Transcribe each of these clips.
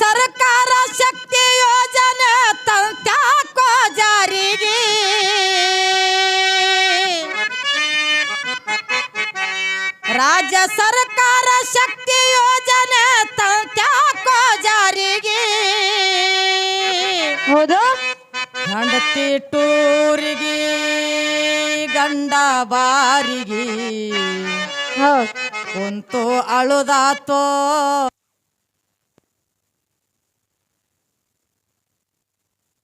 ಸರ್ಕಾರ ಶಕ್ತಿ ಯೋಜನೆ ತಂತ್ಯಾಕೋ ಜಾರಿಗೆ ರಾಜ್ಯ ಸರ್ಕಾರ ಶಕ್ತಿ ಯೋಜನೆ ತಂತ್ಯಾಕೋ ಜಾರಿಗೆ ಹೌದು ಹೆಂಡತಿ ಟೂರಿಗೆ ಗಂಡ ಬಾರಿಗೆ ಕುಂತು ಅಳುದಾತೋ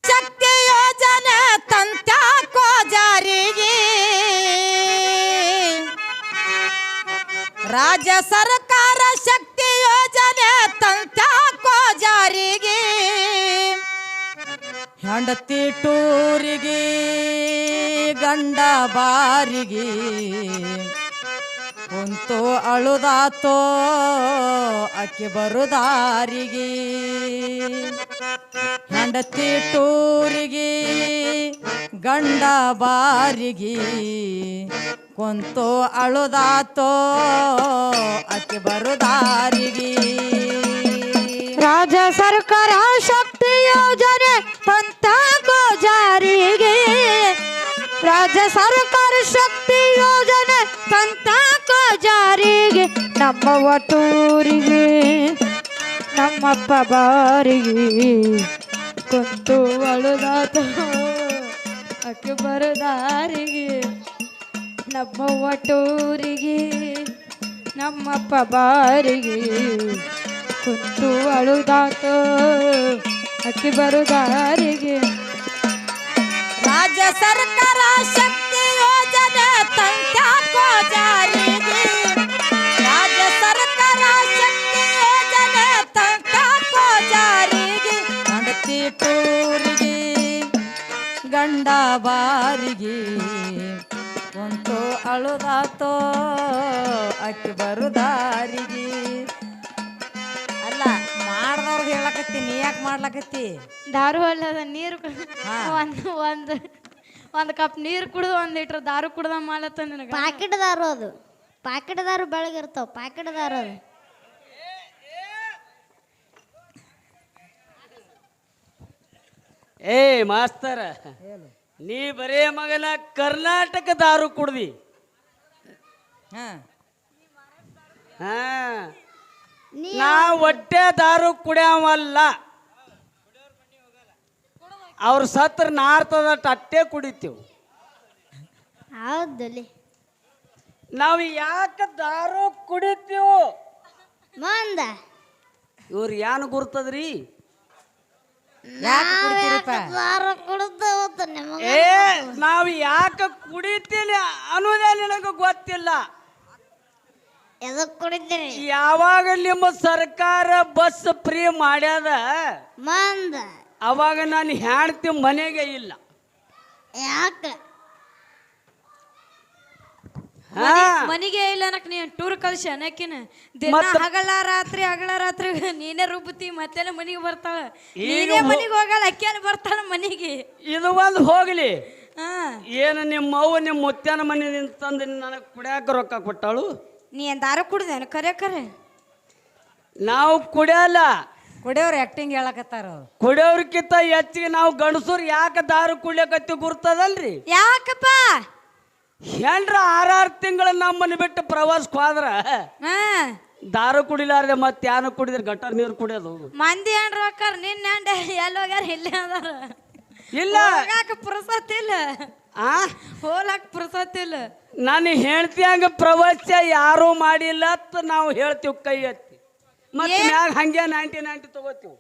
ಶಕ್ತಿ ಯೋಜನೆ ತಂತ್ಯಾಕೋ ಜಾರಿಗೆ ರಾಜ್ಯ ಸರ್ಕಾರ ಶಕ್ತಿ ಯೋಜನೆ ತಂತ್ಯಾಕೋ ಜಾರಿಗೆ ಹೆಂಡತಿ ಟೂರಿಗೆ ಗಂಡ ಬಾರಿಗೆ ಕುಂತು ಅಳುದಾತೋ ಅಕ್ಕಿ ಬರುದಾರಿಗೆ ಹೆಂಡತಿ ಟೂರಿಗೆ ಗಂಡ ಬಾರಿಗೆ ಕುಂತು ಅಳುದಾತೋ ಅಕ್ಕಿ ಬರುದಾರಿಗೆ ರಾಜ್ಯ ಸರ್ಕಾರ ಶಕ್ತಿ ಯೋಜನೆ ತಂತ್ಯಾಕೋ ಜಾರಿಗೆ ರಾಜ್ಯ ಸರ್ಕಾರ ಶಕ್ತಿ ಯೋಜನೆ ತಂತ್ಯಾಕೋ ಜಾರಿಗೆ ನಮ್ಮ ಒಟೂರಿಗೆ ನಮ್ಮಪ್ಪ ಬಾರಿಗೆ ಕುಂತು ಅಳುದಾತ ಅಕ್ಕಿ ಬರದಾರಿಗೆ ನಮ್ಮ ಒಟೂರಿಗೆ ನಮ್ಮಪ್ಪ ಬಾರಿಗೆ ಕುಂತು ಅಳುದಾತ ಅಕ್ಕಿ ಬರುದಾರಿಗೆ ರಾಜ್ಯ ಸರ್ಕಾರ ಶಕ್ತಿ ಯೋಜನೆ ತಂತ್ಯಾಕೋ ಜಾರಿಗೆ ರಾಜ್ಯ ಸರ್ಕಾರ ಶಕ್ತಿ ಯೋಜನೆ ತಂತ್ಯಾಕೋ ಜಾರಿಗೆ ಹೆಂಡತಿ ಟೂರಿಗೆ ಗಂಡ ಬಾರಿಗೆ ಕುಂತು ಅಳುದಾತೋ ಅಕ್ಕಿ ಬರುದಾರಿಗೆ ಅಲ್ಲ ಮಾಡ್ದವ್ರಿಗೆ ಹೇಳಕತ್ತಿ ಯಾಕೆ ಮಾಡ್ಲಕತ್ತಿ ದಾರು ಅಲ್ಲದ ನೀರು ಒಂದು ಕಪ್ ನೀರು ಕುಡಿದು 1 ಲೀಟರ್ ದಾರು ಕುಡ್ದ ಮಾಡತ್ತ ನನಗೆ ಪಾಕೆಟ್ ದಾರು ಅದು ಪಾಕೆಟ್ ದಾರು ಬೆಳಗಿರ್ತಾವ ಪಾಕೆಟ್ ದಾರು ಅದು ಏ ಮಾಸ್ತರ ನೀ ಬರೇ ಮಗನ ಕರ್ನಾಟಕ ದಾರು ಕುಡ್ದಿ ಹಾ ನಾ ಹೊಟ್ಟೆ ದಾರು ಕುಡಿಯವಲ್ಲ ಅವ್ರ ಸತ್ರ ನಾರ್ತದ ಅಟ್ಟೆ ಕುಡಿತೀವಿ ಹೌದಲ್ಲಿ ನಾವು ಯಾಕೆ ದಾರು ಕುಡಿತೀವಿ ಮಂದ ಇವ್ರು ಏನು ಗುರ್ತದ್ರಿ ದಾರು ಕುಡ್ದು ನಿಮಗೆ ಏ ನಾವು ಯಾಕೆ ಕುಡಿತೀವಿ ಅನ್ನೋದೇ ನಿನಗೆ ಗೊತ್ತಿಲ್ಲ ಎದಕ್ ಕುಡಿತೀರಿ ಯಾವಾಗ ನಿಮ್ಮ ಸರ್ಕಾರ ಬಸ್ ಫ್ರೀ ಮಾಡ್ಯಾದ ಮಂದ ಅವಾಗ ನಾನು ಹೆಣ್ತಿ ಮನೆಗೆ ಇಲ್ಲ ಯಾಕ ಮನಿಗೆ ಇಲ್ಲ ಅನ್ನಕ್ ನೀ ಟೂರ್ ಕಳ್ಸಿ ಅನ್ನಕಿನ ದಿನ ಹಗಲ ರಾತ್ರಿ ನೀನೇ ರುಬ್ಬತಿ ಮತ್ತೆಲ್ಲ ಮನಿಗೆ ಬರ್ತಾಳ ನೀನೇ ಮನಿಗೆ ಹೋಗಲ್ಲ ಅಕ್ಕಿಯನ್ನು ಬರ್ತಾಳ ಮನಿಗೆ ಇದು ಒಂದು ಹೋಗ್ಲಿ ಹಾ ಏನು ನಿಮ್ಮ ಅವ್ವ ನಿಮ್ಮ ಮುತ್ಯಾನ ಮನೆ ತಂದು ನನಗೆ ಕುಡಿಯಾಕ ರೊಕ್ಕ ಕೊಟ್ಟಾಳು ನೀ ಏನ್ ದಾರು ಕುಡ್ದೇನು ಕರೆ ನಾವು ಕುಡಿಯಲ್ಲ ಕುಡಿಯೋರು ಆಕ್ಟಿಂಗ್ ಹೇಳಕತ್ತಾರ ಕುಡಿಯೋರ್ಕಿಂತ ಹೆಚ್ಚಿಗೆ ನಾವು ಗಂಡಸರು ಯಾಕೆ ದಾರು ಕುಡಿಯಕತ್ತಿ ಗುರ್ತದಲ್ರಿ ಯಾಕಪ್ಪ ಹೆಂಡ್ರ 6 ತಿಂಗಳು ನಮ್ಮನ್ನ ಬಿಟ್ಟು ಪ್ರವಾಸಕ್ಕೆ ಹೋದ್ರ ಹಾ ದಾರು ಕುಡಿಲಾರ್ದೆ ಮತ್ತೆ ಯಾನು ಕುಡಿದ್ರೆ ಗಟ್ಟರ್ ನೀರು ಕುಡಿಯೋದು ಮಂದಿ ಏನ್ರ ಹೋಗ್ತಾರ ನಿನ್ನ ಹೆಂಡ ಎಲ್ಲಿ ಹೋಗ್ಯಾರ ಇಲ್ಲೇ ಅದಾರ ಇಲ್ಲ ಹೋಗಾಕ ಪುರುಸತ್ ಇಲ್ಲ ಆ ಹೋಲಾಕ ಪುರುಸತ್ ಇಲ್ಲ ನಾನು ಹೇಳ್ತಿಯಂಗ ಪ್ರವಾಸ ಯಾರೂ ಮಾಡಿಲ್ಲ ಅಂತ ನಾವು ಹೇಳ್ತೀವಿ ಕೈ ಎತ್ತಿ ಮತ್ತೆ ಮ್ಯಾಗ ಹಂಗೆ 90 ತಗೋತೀವಿ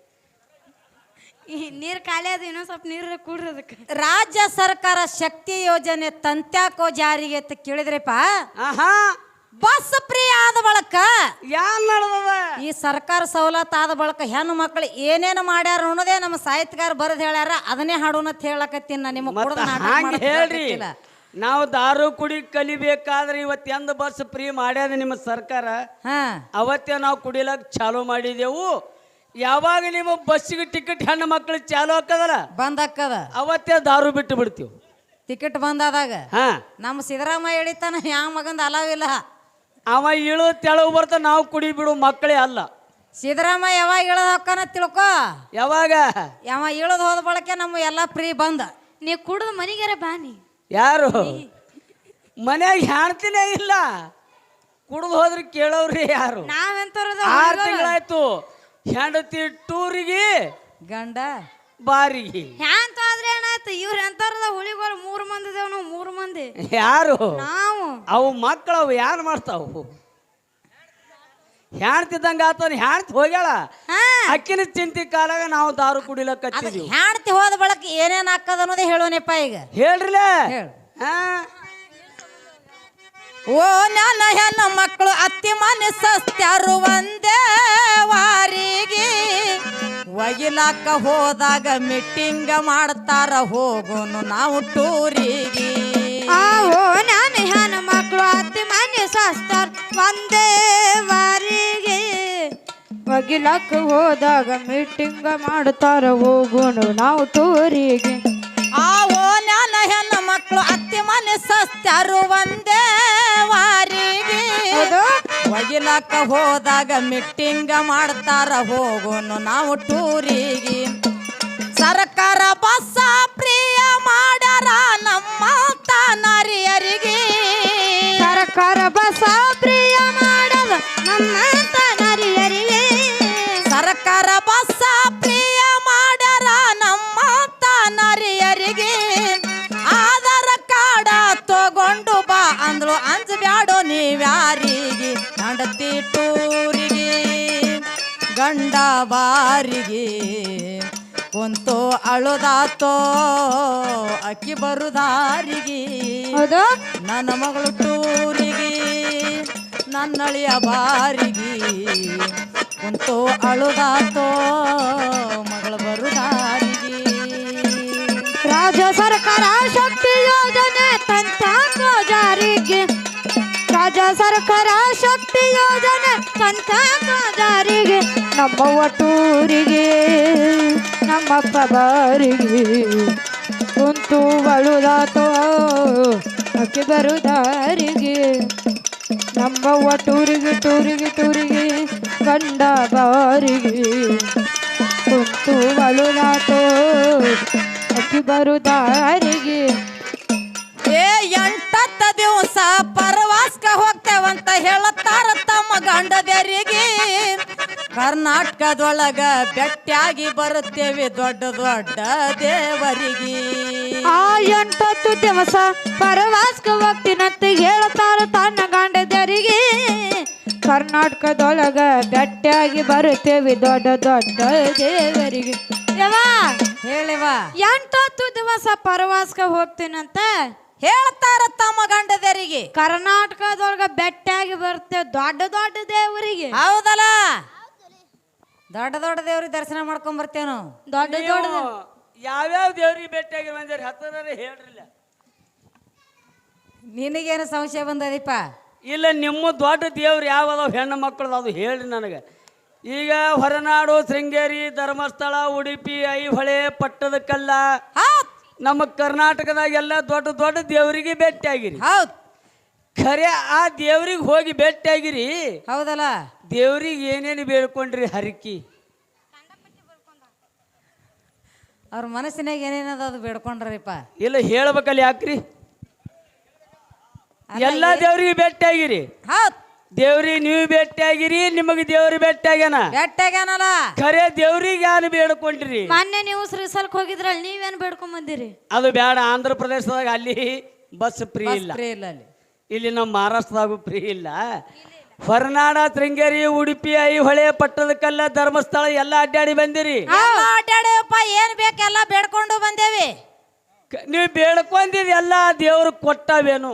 ನೀರು ಖಾಲಿ ಅದು ಇನ್ನೊಂದು ಸ್ವಲ್ಪ ನೀರು ಕೂಡ್ರಿ ಅದಕ್ಕೆ ರಾಜ್ಯ ಸರ್ಕಾರ ಶಕ್ತಿ ಯೋಜನೆ ತಂತ್ಯಾಕೋ ಜಾರಿಗೆ ಅಂತ ಕೇಳಿದ್ರಪ್ಪ ಆಹಾ ಬಸ್ ಫ್ರೀ ಆದ ಬಳಕ ಯಾನ್ ನಡೆದದ ಈ ಸರ್ಕಾರ ಸವಲತ್ತು ಆದ ಬಳಕ ಹೆಣ್ಣು ಮಕ್ಕಳು ಏನೇನು ಮಾಡ್ಯಾರ ಅನ್ನೋದೇ ನಮ್ಮ ಸಾಹಿತ್ಯಗಾರ ಬರೆದು ಹೇಳ್ಯಾರ ಅದನ್ನೇ ಹಾಡೋಣ ಅಂತ ಹೇಳಕತ್ತೀನಿ ನಾ ನಿಮಗೆ ಕೂಡ ಹಂಗೆ ಹೇಳ್ರಿ ನಾವು ದಾರು ಕುಡಿ ಕಲಿಬೇಕಾದ್ರೆ ಇವತ್ತು ಎಂದ ಬಸ್ ಫ್ರೀ ಮಾಡ್ಯಾದ ನಿಮ್ಮ ಸರ್ಕಾರ ಅವತ್ತೇ ನಾವು ಕುಡಿಲಕ್ ಚಾಲೂ ಮಾಡಿದೆವು ಯಾವಾಗ ನೀವು ಬಸ್ಸಿಗೆ ಟಿಕೆಟ್ ಹೆಣ್ಣು ಮಕ್ಕಳು ಚಾಲು ಹಾಕದಲ್ಲ ಬಂದಾಕದ ಅವತ್ತೇ ದಾರು ಬಿಟ್ಟು ಬಿಡ್ತೀವಿ ಟಿಕೆಟ್ ಬಂದಾದಾಗ ನಮ್ಮ ಸಿದ್ದರಾಮಯ್ಯ ಹೇಳಿತಾನ ಯಾವ ಮಗಂದ ಅಲಾವಿಲ್ಲ ಅವ ಇಳು ತೆಳವು ಬರ್ತಾ ನಾವು ಕುಡಿ ಬಿಡು ಮಕ್ಕಳೇ ಅಲ್ಲ ಸಿದ್ದರಾಮಯ್ಯ ಯಾವಾಗ ಇಳದ್ ಹೋಗ್ತಾನ ತಿಳ್ಕೊ. ಯಾವಾಗ ಯಾವ ಇಳದ್ ಹೋದ ಬಳಕೆ ನಮ್ಮ ಎಲ್ಲ ಫ್ರೀ ಬಂದ. ನೀ ಕುಡ್ದು ಮನಿಗಾರ ಬಾನಿ. ಯಾರು ಮನ್ಯಾಗ ಹೆಣ್ತಿನೇ ಇಲ್ಲ, ಕುಡ್ದು ಹೋದ್ರೆ ಕೇಳೋವ್ರಿ ಯಾರು? ನಾವೆಂತರದ 6 ತಿಂಗಳಾಯ್ತು ಹೆಂಡತಿ ಟೂರಿಗೆ ಗಂಡ ಬಾರಿಗೆ. ಹ್ಯಾಂತ ಆದ್ರೆ ಏನಾಯ್ತು? ಇವ್ರ ಎಂತಾರದ ಹುಳಿಗಳು 3 ಮಂದಿ ಇದೇವ್ ನಾವು 3 ಮಂದಿ. ಯಾರು ನಾವು ಅವು ಮಕ್ಕಳು ಅವು ಯಾರು ಮಾಡ್ತಾವು? ಹೆಣ್ತಿದ್ದಂಗ ಆತನ ಹೆಣ್ತಿ ಹೋಗ್ಯಾಳ, ಅಕ್ಕಿನ ಚಿಂತಿ ಕಾಲಾಗ ನಾವು ದಾರು ಕುಡಿಲಕತ್ತಿದ್ವಿ. ಹೆಣ್ತಿ ಹೋದ ಬಳಕ ಏನೇನ್ ಹಾಕದ ಅನ್ನೋದೇ ಹೇಳೋನೆಪ್ಪ ಈಗ. ಹೇಳ್ರಿಲ್ಲ ಹೇಳು. ಹಾ ಓ ನನ್ನ ಹೆಣ್ಣು ಮಕ್ಕಳು ಅತ್ತಿ ಮನೆ ಸಸ್ತ್ಯಾರು ಒಂದೇ ವಾರಿಗೆ ಒಗಿಲಾಕ ಹೋದಾಗ ಮೀಟಿಂಗ್ ಮಾಡ್ತಾರ ಹೋಗೋನು ನಾವು ಟೂರಿಗೆ. ಓ ನಾನು ಹೆಣ್ಣು ಮಕ್ಕಳು ಅತ್ತಿ ಮನೆ ಸಸ್ತಾರ ಒಂದೇ ವಾರಿಗೆ ಒಗಿಲಕ್ಕ ಹೋದಾಗ ಮೀಟಿಂಗ್ ಮಾಡ್ತಾರ ಹೋಗೋಣ ನಾವು ಟೂರಿಗೆ. ಓ ನನ್ನ ಹೆಣ್ಣು ಮಕ್ಕಳು ಅತ್ತಿ ಮನೆ ಸಸ್ತ್ಯಾರು ಒಂದೇ ವಾರಿಗೆ ಒಗಿಲಾಕ ಹೋದಾಗ ಮೀಟಿಂಗ್ ಮಾಡ್ತಾರ ಹೋಗೋನು ನಾವು ಟೂರಿಗೆ. ಸರ್ಕಾರ ಬಸ್ಸ ಪ್ರಿಯ ಮಾಡ್ಯಾರ ನಮ್ಮ ತಾನರಿಯರಿಗೆ. ಸರ್ಕಾರ ಬಸ ಪ್ರಿಯ ಮಾಡದ ನಮ್ಮ ತಾನರಿಯರಿಗೆ. ಸರ್ಕಾರ ಬಸ್ಸ ಪ್ರಿಯ ಮಾಡ್ಯಾರ ನಮ್ಮ ತಾನರಿಯರಿಗೆ. ಆಧಾರ ಕಾರ್ಡ ತಗೊಂಡು ಬಾ ಅಂದ್ಲು ಅಂಜಬ್ಯಾಡೋ ನೀವ್ಯಾರಿಗೆ. ಹೆಂಡತಿ ಟೂರಿಗೆ ಗಂಡ ಬಾರಿಗೆ ಕುಂತು ಅಳುದಾತೋ ಅಕ್ಕಿ ಬರುದಾರಿಗೆ. ನನ್ನ ಮಗಳು ಟೂರಿಗೆ ನನ್ನಳಿಯ ಬಾರಿಗೆ ಕುಂತು ಅಳುದಾತೋ ಮಗಳು ಬರುದಾರಿಗೆ. ರಾಜ್ಯ ಸರ್ಕಾರ ಶಕ್ತಿ ಯೋಜನೆ ತಂತಾಕೋ ಜಾರಿಗೆ. ರಾಜ್ಯ ಸರ್ಕಾರ ಶಕ್ತಿ ಯೋಜನೆ ತಂತಾಕೋ ಜಾರಿಗೆ. ನಮ್ಮವ್ವ ಟೂರಿಗೆ ನಮ್ಮಪ್ಪ ಬಾರಿಗೆ ಕುಂತು ಬಳುದಾತೋ ಅಕ್ಕಿ ಬರುದಾರಿಗೆ. ನಮ್ಮವ್ವ ಟೂರಿಗೆ ಟೂರಿಗೆ ಟೂರಿಗೆ ಗಂಡ ಬಾರಿಗೆ ಕುಂತು ಬಳುದಾತೋ ಅಕ್ಕಿ ಬರುದಾರಿಗೆ. ಏ 8 ದಿವಸ ಪರವಾಸ್ಕ ಹೋಗ್ತೇವಂತ ಹೇಳತ್ತಾರ ತಮ್ಮ ಗಂಡದರಿಗೆ. ಕರ್ನಾಟಕದೊಳಗ ಬೆಟ್ಟಾಗಿ ಬರುತ್ತೇವೆ ದೊಡ್ಡ ದೊಡ್ಡ ದೇವರಿಗೆ. 8 ದಿವಸ ಪರವಾಸ್ಕ ಹೋಗ್ತೀನಂತ ಹೇಳ್ತಾರ ತನ್ನ ಗಂಡದರಿಗೆ. ಕರ್ನಾಟಕದೊಳಗ ಬೆಟ್ಟಾಗಿ ಬರುತ್ತೇವೆ ದೊಡ್ಡ ದೊಡ್ಡ ದೇವರಿಗೆ. ಹೇಳಿವ 8 ದಿವಸ ಪರವಾಸ್ಕ ಹೋಗ್ತೀನಂತ ಹೇಳ್ತಾರ ತಮ್ಮ ಗಂಡದರಿಗೆ. ಕರ್ನಾಟಕದೊಳಗ ಬೆಟ್ಟಾಗಿ ಬರ್ತೇವೆ ದೊಡ್ಡ ದೊಡ್ಡ ದೇವರಿಗೆ. ಹೌದಲ್ಲ, ದೊಡ್ಡ ದೊಡ್ಡ ದೇವ್ರಿಗೆ ದರ್ಶನ ಮಾಡ್ಕೊಂಡ್ ಬರ್ತೇವ ನಾವು. ದೊಡ್ಡ ದೊಡ್ಡ ಯಾವ್ಯಾವ ದೇವ್ರಿಗೆ ಭೇಟಿಯಾಗಿ ಬಂದಿರಿ ಹತ್ತನೇ ಹೇಳ್ರಿಲ್ಲ. ನಿನಗೇನು ಸಂಶಯ ಬಂದದೀಪ? ಇಲ್ಲ, ನಿಮ್ಮ ದೊಡ್ಡ ದೇವ್ರು ಯಾವದಾವ ಹೆಣ್ಣು ಮಕ್ಕಳದು ಅದು ಹೇಳ್ರಿ ನನಗೆ. ಈಗ ಹೊರನಾಡು, ಶೃಂಗೇರಿ, ಧರ್ಮಸ್ಥಳ, ಉಡುಪಿ, ಐಹೊಳೆ, ಪಟ್ಟದಕಲ್ಲ, ನಮ್ಮ ಕರ್ನಾಟಕದಾಗ ಎಲ್ಲ ದೊಡ್ಡ ದೊಡ್ಡ ದೇವರಿಗೆ ಭೇಟಿಯಾಗಿರಿ. ಹೌದು, ಖರೆ ಆ ದೇವ್ರಿಗೆ ಹೋಗಿ ಭೇಟಿಯಾಗಿರಿ. ಹೌದಲ್ಲ, ದೇವ್ರಿಗೆ ಏನೇನು ಬೇಡ್ಕೊಂಡ್ರಿ ಹರಕಿ? ಅವ್ರ ಮನಸ್ಸಿನಾಗ ಏನೇನದ ಅದು ಬೇಡ್ಕೊಂಡ್ರಿಪ್ಪ. ಇಲ್ಲ ಹೇಳ್ಬೇಕಲ್ಲ, ಯಾಕ್ರಿ? ಎಲ್ಲ ದೇವ್ರಿಗೆ ಭೇಟಿಯಾಗಿರಿ. ಹೌದು, ದೇವ್ರಿಗೆ ನೀವು ಭೇಟಿಯಾಗಿರಿ, ನಿಮಗೆ ದೇವ್ರಿಗೆ ಭೇಟಿಯಾಗ್ಯಾನ. ಬೆಟ್ಟಾಗ್ಯಾನಲ್ಲ, ಖರೆ ದೇವ್ರಿಗೆ ಏನು ಬೇಡ್ಕೊಂಡ್ರಿ? ಮೊನ್ನೆ ನೀವು ಶ್ರೀಸಲ್ಕ್ ಹೋಗಿದ್ರಲ್ಲ, ನೀವೇನ್ ಬೇಡ್ಕೊಂಡ್ ಬಂದಿರಿ? ಅದು ಬೇಡ. ಆಂಧ್ರ ಪ್ರದೇಶದಾಗ ಅಲ್ಲಿ ಬಸ್ ಫ್ರೀ ಇಲ್ಲ, ಇಲ್ಲ ಅಲ್ಲಿ. ಇಲ್ಲಿ ನಮ್ಮ ಮಹಾರಾಷ್ಟ್ರದಾಗೂ ಫ್ರೀ ಇಲ್ಲ. ಹೊರನಾಡ, ಶೃಂಗೇರಿ, ಉಡುಪಿ, ಐಹೊಳೆ, ಪಟ್ಟದಕಲ್ಲ, ಧರ್ಮಸ್ಥಳ ಎಲ್ಲ ಅಡ್ಡಾಡಿ ಬಂದಿರಿ. ಅಡ್ಡಾಡಪ್ಪ, ಏನ್ ಬೇಕೆಲ್ಲ ಬೇಡ್ಕೊಂಡು ಬಂದೇವಿ. ನೀವು ಬೇಡ್ಕೊಂಡಿರಿ ಎಲ್ಲ ದೇವ್ರು ಕೊಟ್ಟವೇನು?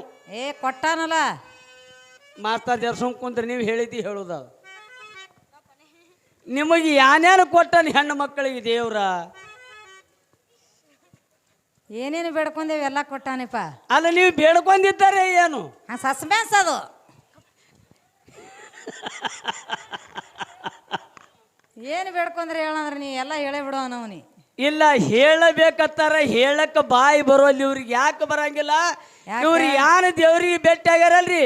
ಕೊಟ್ಟಾನಲ್ಲ. ಮಾಸ್ಟರ್ ದೇವ್ರ ಕುಂತ್ರಿ ನೀವು ಹೇಳಿದ್ದಿ ಹೇಳುದ. ನಿಮಗೆ ಯಾನೇನು ಕೊಟ್ಟನ ಹೆಣ್ಣು ಮಕ್ಕಳಿಗೆ ದೇವ್ರ? ಏನೇನು ಬೇಡ್ಕೊಂಡೇವಿ ಎಲ್ಲ ಕೊಟ್ಟಾನಿಪ್ಪ. ಅಲ್ಲ, ನೀವು ಬೇಡ್ಕೊಂಡಿದ್ದಾರೆ ಏನು? ಸಸ್ಪೆನ್ಸ್ ಅದು. ಏನು ಬೇಡ್ಕೊಂಡ್ರೆ ಹೇಳಂದ್ರೆ ನೀ ಎಲ್ಲ ಹೇಳೇ ಬಿಡೋ ನವನಿ. ಇಲ್ಲ, ಹೇಳಬೇಕತ್ತಾರ, ಹೇಳಕ್ಕ ಬಾಯಿ ಬರೋಲ್ಲಿ ಇವ್ರಿಗೆ ಯಾಕೆ ಬರಂಗಿಲ್ಲ? ಇವ್ರು ಯಾರು ದೇವ್ರಿಗೆ ಭೇಟಿ ಆಗ್ಯಾರಲ್ರಿ,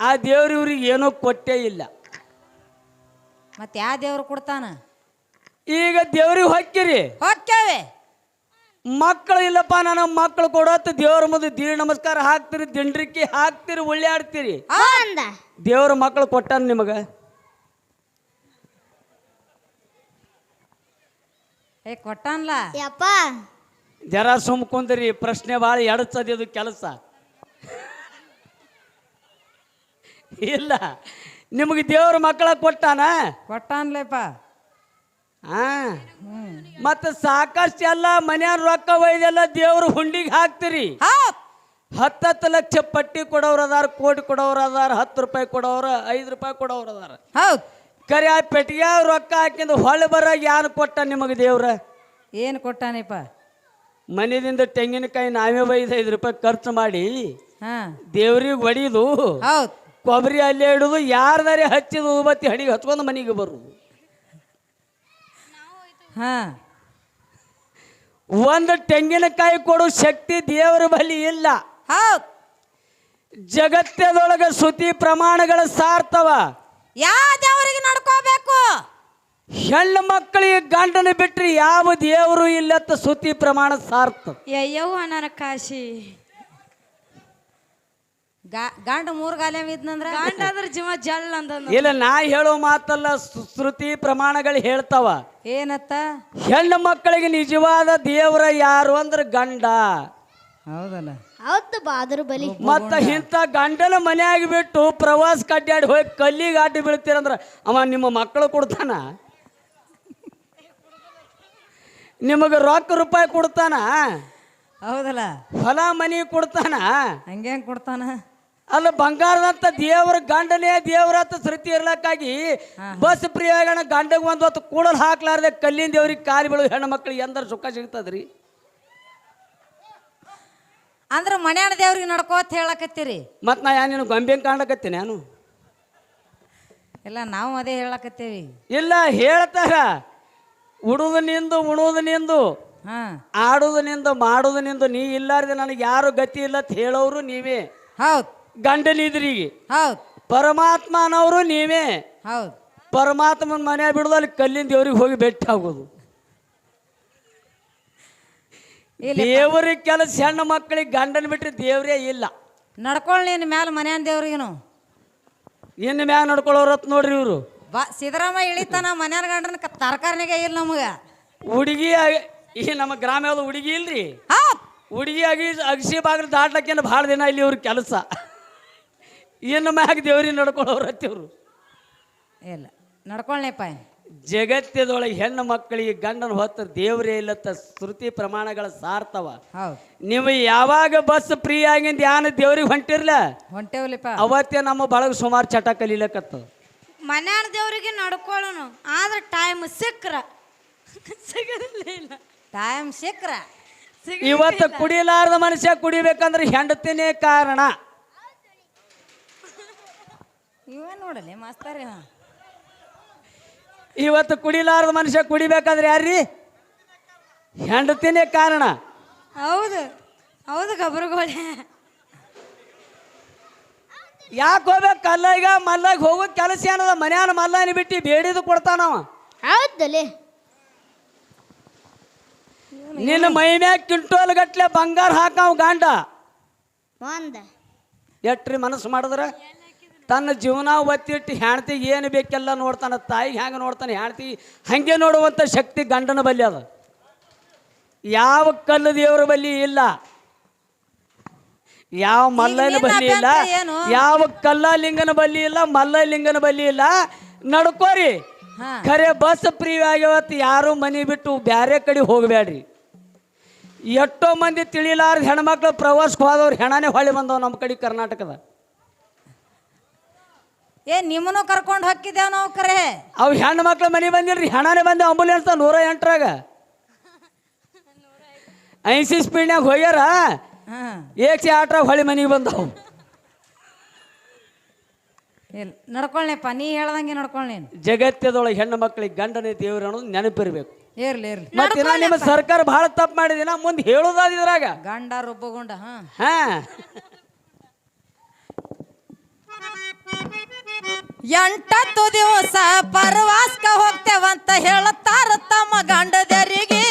ಆ ದೇವ್ರ ಇವ್ರಿಗೆ ಏನೋ ಕೊಟ್ಟೇ ಇಲ್ಲ. ಮತ್ತೆ ಯಾವ ದೇವ್ರು ಕೊಡ್ತಾನ? ಈಗ ದೇವ್ರಿಗೆ ಹೊಕ್ಕಿರಿ, ಹೊಕ್ಕೇವೆ. ಮಕ್ಕಳು ಇಲ್ಲಪ್ಪ ನನ್ನ ಮಕ್ಕಳು ಕೊಡತ್ತ ದೇವ್ರ ಮುಂದೆ ದೀರ್ ನಮಸ್ಕಾರ ಹಾಕ್ತಿರಿ, ದಿಂಡ್ರಿಕ್ಕಿ ಹಾಕ್ತಿರಿ, ಒಳ್ಳೆಯಾಡ್ತೀರಿ. ಅಂದ ದೇವ್ರ ಮಕ್ಕಳು ಕೊಟ್ಟಾನ ನಿಮಗ. ಕೊಟ್ಟಾನ್ಲ. ಯಪ್ಪ ಜರ ಸುಮ್ ಕುಂದ್ರಿ, ಪ್ರಶ್ನೆ ಭಾಳ ಎಡಚದಿದು ಕೆಲಸ ಇಲ್ಲ. ನಿಮಗೆ ದೇವ್ರ ಮಕ್ಕಳ ಕೊಟ್ಟಾನ? ಕೊಟ್ಟಾನ್ಲೇಪ. ಹಾ, ಮತ್ತೆ ಸಾಕಷ್ಟು ಎಲ್ಲ ಮನ್ಯಾನ ರೊಕ್ಕ ಒಯ್ದೆಲ್ಲ ದೇವ್ರ ಹುಂಡಿಗೆ ಹಾಕ್ತಿರಿ. 10 ಲಕ್ಷ ಪಟ್ಟಿ ಕೊಡೋರು ಅದಾರ, ಕೋಟಿ ಕೊಡೋರು ಅದಾರ, 10 ರೂಪಾಯಿ ಕೊಡೋರು, 5 ರೂಪಾಯಿ ಕೊಡೋರು ಅದಾರ. ಹೌದು. ಕರೆ ಆ ಪೆಟ್ಟಿಗೆ ರೊಕ್ಕ ಹಾಕಿಂದ ಹೊಳೆ ಬರಾಗ ಯಾರು ಕೊಟ್ಟ ನಿಮಗೆ ದೇವ್ರ? ಏನು ಕೊಟ್ಟಾನಿಪ್ಪ? ಮನೆಯಿಂದ ತೆಂಗಿನಕಾಯಿ ನಾವೇ 5 ರೂಪಾಯಿ ಖರ್ಚು ಮಾಡಿ ಹಾ ದೇವ್ರಿಗೆ ಹೊಡಿದು, ಹೌದು, ಕೊಬ್ಬರಿ ಅಲ್ಲೇ ಇಡುದು, ಯಾರ್ದಾರೆ ಹಚ್ಚಿದ ಉಬತ್ತಿ ಹಣಿಗೆ ಹಚ್ಕೊಂಡು ಮನೆಗೆ ಬರುದು. ಹಾ ಒಂದು ತೆಂಗಿನಕಾಯಿ ಕೊಡೋ ಶಕ್ತಿ ದೇವರ ಬಳಿ ಇಲ್ಲ. ಹೌದು. ಜಗತ್ತದೊಳಗ ಶ್ರುತಿ ಪ್ರಮಾಣಗಳ ಸಾರ್ತವ. ಯಾವ ದೇವರಿಗೆ ನಡ್ಕೋಬೇಕು? ಹೆಣ್ಣು ಮಕ್ಕಳಿಗೆ ಗಂಡನ ಬಿಟ್ರಿ ಯಾವ ದೇವರು ಇಲ್ಲತ್ತ ಶ್ರುತಿ ಪ್ರಮಾಣ ಸಾರ್ಥ. ಯವ್ವ ನನ್ನ ಕಾಶಿ ಗಂಡ 3 ಗಾಲೆ ಇದ್ನಂದ್ರ ಗಂಡ ಅದ್ರ ಜೀವ ಜಲ್ ಅಂದ. ಇಲ್ಲ, ನಾ ಹೇಳೋ ಮಾತಲ್ಲ, ಶ್ರುತಿ ಪ್ರಮಾಣಗಳು ಹೇಳ್ತಾವ. ಏನತ್ತ? ಹೆಣ್ಣು ಮಕ್ಕಳಿಗೆ ನಿಜವಾದ ದೇವರ ಯಾರು ಅಂದ್ರೆ ಗಂಡ. ಹೌದಲ್ಲ? ಹೌದು ಬಾದ್ರ ಬಲಿ. ಮತ್ತ ಇಂಥ ಗಂಡನ ಮನೆಯಾಗಿ ಬಿಟ್ಟು ಪ್ರವಾಸ ಕಡ್ಡಾಡಿ ಹೋಗಿ ಕಲ್ಲಿಗೆ ಅಡ್ಡಿ ಬೀಳ್ತೀರಂದ್ರ ಅವ ನಿಮ್ಮ ಮಕ್ಕಳು ಕೊಡ್ತಾನ? ನಿಮಗೆ ರೊಕ್ಕ ರೂಪಾಯಿ ಕೊಡ್ತಾನ? ಹೌದಲ್ಲ? ಹೊಲ ಮನಿ ಕೊಡ್ತಾನ? ಹಂಗೇನ್ ಕೊಡ್ತಾನ? ಅಲ್ಲ, ಬಂಗಾರದಂತ ದೇವ್ರ ಗಂಡನೇ ದೇವ್ರತ್ತ ಶ್ರುತಿ ಇರ್ಲಕ್ಕಾಗಿ ಬಸ್ ಪ್ರಿಯಾಗಣ ಗಂಡಗೆ ಒಂದು ಹೊತ್ತು ಕೂಡಲ್ ಹಾಕ್ಲಾರ್ದೆ ಕಲ್ಲಿನ ದೇವ್ರಿಗೆ ಕಾಲಿ ಬೀಳೋ ಹೆಣ್ಣು ಮಕ್ಕಳಿಗೆ ಎಂದ್ರ ಸುಖ ಸಿಗ್ತದ್ರಿ? ಅಂದ್ರ ಮನ್ಯಾನ ದೇವ್ರಿಗೆ ನಡ್ಕೋತ ಹೇಳಕತ್ತೀರಿ. ಮತ್ ನಾ ನೀನು ಗೊಂಬೆ ಕಾಣಕತ್ತೀನಿ ನಾನು? ಇಲ್ಲ, ನಾವು ಅದೇ ಹೇಳಕತ್ತೀವಿ. ಇಲ್ಲ, ಹೇಳ್ತಾರ ಉಡುದು ನಿಂದು, ಉಣುವುದು ನಿಂದು, ಹಾ ಆಡುದು ನಿಂದು, ಮಾಡುದು ನಿಂದು, ನೀ ಇಲ್ಲಾರ್ದೆ ನನಗೆ ಯಾರು ಗತಿ ಇಲ್ಲ ಅಂತ ಹೇಳೋರು ನೀವೇ. ಹೌದು ಗಂಡನಿದ್ರಿಗೆ ಹೌದು ಪರಮಾತ್ಮನವರು ನೀವೇ. ಹೌದು. ಪರಮಾತ್ಮನ ಮನೆ ಬಿಡುದು ಅಲ್ಲಿ ಕಲ್ಲಿನ ದೇವ್ರಿಗೆ ಹೋಗಿ ಭೇಟಿ ಆಗೋದು. ದೇವ್ರಿಗೆ ಕೆಲಸ ಹೆಣ್ಣು ಮಕ್ಕಳಿಗೆ ಗಂಡನ ಬಿಟ್ಟರೆ ದೇವ್ರೇ ಇಲ್ಲ. ನಡ್ಕೊಳ್ಳಿ ನೀನು ಮ್ಯಾಲ ಮನ್ಯಾನ ದೇವ್ರಿಗೇನು ಇನ್ನು ಮ್ಯಾಗ ನಡ್ಕೊಳ್ಳೋರತ್ ನೋಡ್ರಿ ಇವರು. ಸಿದ್ದರಾಮಯ್ಯ ಇಳಿತಾನ ಮನ್ಯಾನ ಗಂಡನ ತರಕಾರಿನಾಗೆ ಇಲ್ಲ ನಮಗ. ಹುಡುಗಿ ಈ ನಮ್ಮ ಗ್ರಾಮ ಯಾವ್ದು ಹುಡುಗಿ ಇಲ್ರಿ, ಹುಡುಗಿ ಅಗಸಿ ಬಾಗಿಲು ದಾಟ್ಲಕ್ಕೇನು ಭಾಳ ದಿನ ಇಲ್ಲಿ ಇವ್ರ ಕೆಲಸ. ಇನ್ನು ಮ್ಯಾಗ ದೇವ್ರಿಗೆ ನಡ್ಕೊಳ್ಳೋರತ್ ಇವ್ರು. ಇಲ್ಲ, ನಡ್ಕೊಳ್ಳಿಪ್ಪ. ಜಗತ್ತದೊಳಗೆ ಹೆಣ್ಣು ಮಕ್ಕಳಿಗೆ ಗಂಡನ ಹೊತ್ತ ದೇವರೇ ಇಲ್ಲತ್ತ ಶ್ರುತಿ ಪ್ರಮಾಣಗಳ ಸಾರ್ತವ. ಹೌದು. ನೀವು ಯಾವಾಗ ಬಸ್ ಫ್ರೀ ಆಗಿಂದ ಯಾನ ದೇವ್ರಿಗೆ ಹೊಂಟಿರ್ಲ ಹೊಂಟೇವಲಿಪ್ಪ, ಅವತ್ತೇ ನಮ್ಮ ಬಳಗ ಸುಮಾರು ಚಟ ಕಲೀಲಕತ್ತ. ಮನ್ಯಾನ ದೇವ್ರಿಗೆ ನಡ್ಕೊಳ್ಳೋನು, ಆದ್ರೆ ಟೈಮ್ ಸಿಕ್ಕ್ರ ಸಿಗಲಿಲ್ಲ. ಇಲ್ಲ, ಟೈಮ್ ಸಿಕ್ಕ್ರ ಇವತ್ತು ಕುಡಿಲಾರ್ದ ಮನುಷ್ಯ ಕುಡಿಬೇಕಂದ್ರೆ ಹೆಂಡತಿನೇ ಕಾರಣ. ಇವೇ ನೋಡಲಿ ಮಾಸ್ತರಿ. ಇವತ್ತು ಕುಡಿಲಾರ್ದ ಮನುಷ್ಯ ಕುಡಿಬೇಕಾದ್ರೆ ಯಾರ್ರಿ? ಹೆಂಡತಿನೇ ಕಾರಣ. ಹೌದು ಹೌದು ಗಬ್ರುಗೋಳೆ. ಯಾಕೆ ಹೋಗ್ಬೇಕು? ಕಲ್ಲಾಗ ಮಲ್ಲಾಗ ಹೋಗೋ ಕೆಲಸ ಏನದ? ಮನ್ಯಾನ ಮಲ್ಲಾನಿ ಬಿಟ್ಟು ಬೇಡಿದು ಕೊಡ್ತಾನವ. ಹೌದಲ್ಲೇ ನಿನ್ನ ಮೈ ಮ್ಯಾಗ ಕ್ವಿಂಟೋಲ್ ಗಟ್ಲೆ ಬಂಗಾರ ಹಾಕಾವ ಗಂಡ. ಒಂದ ಎಟ್ರಿ ಮನಸ್ಸು ಮಾಡಿದ್ರ ತನ್ನ ಜೀವನ ಒತ್ತಿಟ್ಟು ಹೆಣ್ತಿಗೆ ಏನು ಬೇಕೆಲ್ಲ ನೋಡ್ತಾನ. ತಾಯಿಗೆ ಹೆಂಗೆ ನೋಡ್ತಾನೆ, ಹೆಣ್ತಿಗೆ ಹಂಗೆ ನೋಡುವಂಥ ಶಕ್ತಿ ಗಂಡನ ಬಲ್ಲಿ ಅದ. ಯಾವ ಕಲ್ಲು ದೇವ್ರ ಬಲ್ಲಿ ಇಲ್ಲ, ಯಾವ ಮಲ್ಲನ ಬಲ್ಲಿ ಇಲ್ಲ, ಯಾವ ಕಲ್ಲಲಿಂಗನ ಬಲ್ಲಿ ಇಲ್ಲ, ಮಲ್ಲಲಿಂಗನ ಬಲ್ಲಿ ಇಲ್ಲ. ನಡ್ಕೋರಿ. ಖರೆ ಬಸ್ ಫ್ರೀ ಆಗ್ಯವತ್ತು ಯಾರು ಮನೆ ಬಿಟ್ಟು ಬ್ಯಾರೆ ಕಡೆ ಹೋಗಬೇಡ್ರಿ. ಎಷ್ಟೋ ಮಂದಿ ತಿಳಿಲಾರ್ದ ಹೆಣ್ಮಕ್ಳು ಪ್ರವಾಸಕ್ಕೆ ಹೋದವ್ರು ಹೆಣನೇ ಹೊಳಿ ಬಂದವು ನಮ್ಮ ಕಡೆ ಕರ್ನಾಟಕದ. ನಿಮ್ಮನ್ನು ಕರ್ಕೊಂಡು ಹೋಗಿದ್ದೇವ್ ನಾವು. ಕರೆ ಅವು ಹೆಣ್ಣು ಮಕ್ಳ ಮನೆ ಬಂದಿಲ್ರಿ, ಹೆಣನೇ ಬಂದ ಆಂಬುಲೆನ್ಸ್ 108ರಾಗ 80 ಸ್ಪೀಡ್ನಾಗ ಹೋಗ್ಯಾರ. 108ರಾಗ ಹೊಳಿ ಮನೆಗೆ ಬಂದವು. ಇಲ್ಲ, ನಡ್ಕೊಳ್ಳಿಪ್ಪ, ನೀ ಹೇಳ್ದಂಗೆ ನಡ್ಕೊಳ್ಳಿ. ಜಗತ್ತದೊಳಗೆ ಹೆಣ್ಣು ಮಕ್ಕಳಿಗೆ ಗಂಡನೇ ದೇವ್ರು ಅನ್ನೋದು ನೆನಪಿರ್ಬೇಕು. ಇರ್ಲಿ ಇರ್ಲಿ. ಮತ್ತೆ ನಿಮ್ಮ ಸರ್ಕಾರ ಬಹಳ ತಪ್ಪು ಮಾಡಿದಿನ, ಮುಂದೆ ಹೇಳೋದಾದಿದ್ರಾಗ ಗಂಡ ರುಬ್ಬಗುಂಡ. ಹಾ ಎಂಟತ್ತು ದಿವಸ ಪರವಾಸ್ಕ ಹೋಗ್ತೇವಂತ ಹೇಳತ್ತಾರ ತಮ್ಮ ಗಂಡದರಿಗೆ.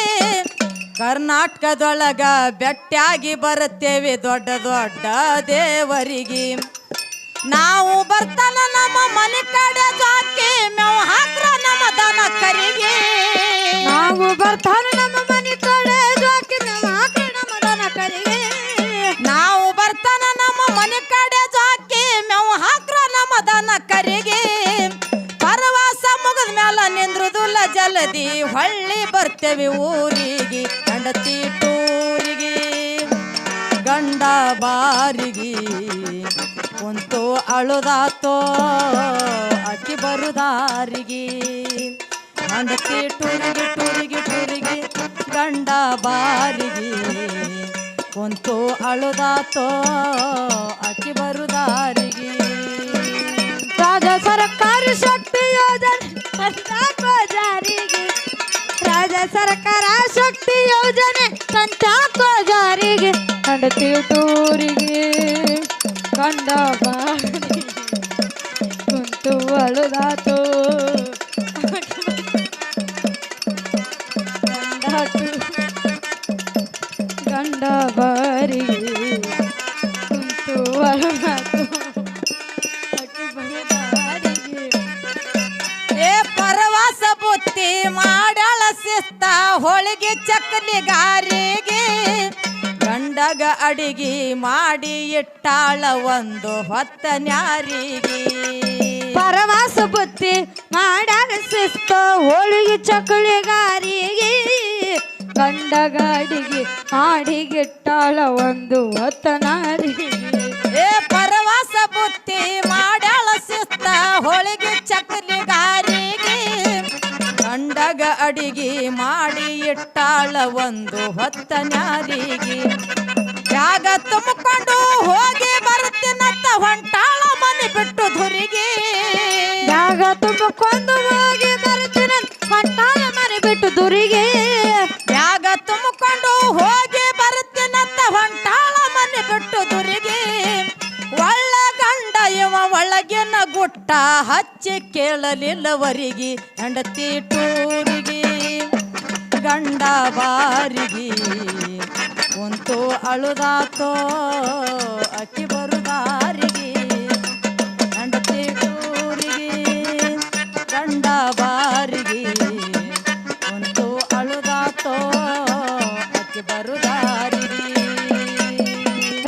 ಕರ್ನಾಟಕದೊಳಗ ಬೆಟ್ಟಾಗಿ ಬರುತ್ತೇವೆ ದೊಡ್ಡ ದೊಡ್ಡ ದೇವರಿಗೆ. ನಾವು ಬರ್ತಾನ ನಮ್ಮ ಮನೆ ಕಡೆ ಜಾಕಿ ಮೇವು ಹಾಕ್ರ ನಮ್ಮ ದನ ಕರಿಗೆ. ನಾವು ಬರ್ತಾನ ನಮ್ಮ ಮನೆ ಕಡೆ ಜಾಕಿ ಮೇವು ಹಾಕ್ರ ನಮ್ಮ ದನ ಕರಿಗೆ. ನಾವು ಬರ್ತಾನ ನಮ್ಮ ಮನೆ ಕಡೆ ಜಾಕಿ ಮೇವು ಹಾಕ್ರ ನಮ್ಮ ದನ ಕರಿಗೆ. ಪರವಾಸ ಮುಗಿದ ಮ್ಯಾಲ ನಿಂದ್ರುದುಲ್ಲ ಜಲದಿ ಹೊಳ್ಳಿ ಬರ್ತೇವೆ ಊರಿಗೆ. ಹೆಂಡತಿ ಟೂರಿಗೆ ಗಂಡ ಬಾರಿಗೆ ಕುಂತು ಅಳುದಾತೋ ಅಕ್ಕಿ ಬರುದಾರಿಗೆ. ಹೆಂಡತಿ ಟೂರಿಗೆ ಟೂರಿಗೆ ಟೂರಿಗೆ ಗಂಡ ಬಾರಿಗೆ ಕುಂತು ಅಳುದಾತೋ ಅಕ್ಕಿ ಬರುದಾರಿಗೆ. ರಾಜ ಸರ್ಕಾರಿ ಶಕ್ತಿ ಯೋಜನೆ ತಂತಾಕೋ ಜಾರಿಗೆ. ರಾಜ ಸರ್ಕಾರ ಶಕ್ತಿ ಯೋಜನೆ ತಂತಾಕೋ ಜಾರಿಗೆ. ಹೆಂಡತಿ ಟೂರಿಗೆ ಗಂಡ ಬಾರಿಗೆ ಕುಂತು ಅಳುದಾತೋ ಗಂಡ ಬಾರಿಗೆ ಕುಂತು ಅಳುದಾತೋ ಏ ಪರವಾಸ ಬುತ್ತಿ ಮಾಡಾಳ ಶಿಸ್ತ ಹೋಳಿಗೆ ಚಕ್ಕಲಿಗಾರಿಗೆ. ಗಂಡಗ ಅಡಿಗೆ ಮಾಡಿ ಇಟ್ಟಾಳ ಒಂದು ಹೊತ್ತ ನ್ಯಾರಿಗೆ. ಪರವಾಸ ಬುತ್ತಿ ಮಾಡಾಳ ಶಿಸ್ತ ಹೋಳಿಗೆ ಚಕ್ಕಲಿಗಾರಿಗೆ. ಗಂಡಗ ಅಡಿಗೆ ಮಾಡಿಗಿಟ್ಟಾಳ ಒಂದು ಹೊತ್ತ ನಾರಿಗೆ. ಏ ಪರವಾಸ ಬುತ್ತಿ ಮಾಡಾಳ ಶಿಸ್ತ ಹೋಳಿಗೆ ಚಕ್ಕಲಿಗಾರಿಗೆ. ಗಂಡಗ ಅಡಿಗೆ ಮಾಡಿ ಇಟ್ಟಾಳ ಒಂದು ಹೊತ್ತ ನ್ಯಾರಿಗೆ. ಯಾಗ ತುಂಬಿಕೊಂಡು ಹೋಗಿ ಬರ್ತೀನಂತ ಹೊಂಟಾಳ ಮನೆ ಬಿಟ್ಟು ಧುರಿಗೆ. ಜಾಗ ತುಂಬಿಕೊಂಡು ಹೋಗಿ ಬರ್ತೀನಿ ಹೊಂಟಾಳ ಮನೆ ಬಿಟ್ಟು ದುರಿಗೆ. ಯಾಗ ತುಂಬಿಕೊಂಡು ಹೋಗಿ ಬರ್ತೀನಂತ ಹೊಂಟಾಳ ಮನೆ ಬಿಟ್ಟು ದುರಿಗೆ. ಒಳ್ಳ ಗಂಡ ಇವ ಒಳಗಿನ ಗುಟ್ಟ ಹಚ್ಚಿ ಕೇಳಲಿಲ್ಲವರಿಗೆ. ಹೆಂಡತಿ ಟೂರಿಗೆ ಗಂಡ ಬಾರಿಗೆ ಕುಂತು ಅಳುದಾತೋ ಅಕ್ಕಿ ಬರುದಾರಿಗೆ. ಹೆಂಡತಿ ಟೂರಿಗೆ ಗಂಡ ಬಾರಿಗೆ ಕುಂತು ಅಳುದಾತೋ ಅಕ್ಕಿ ಬರುದಾರಿಗೆ.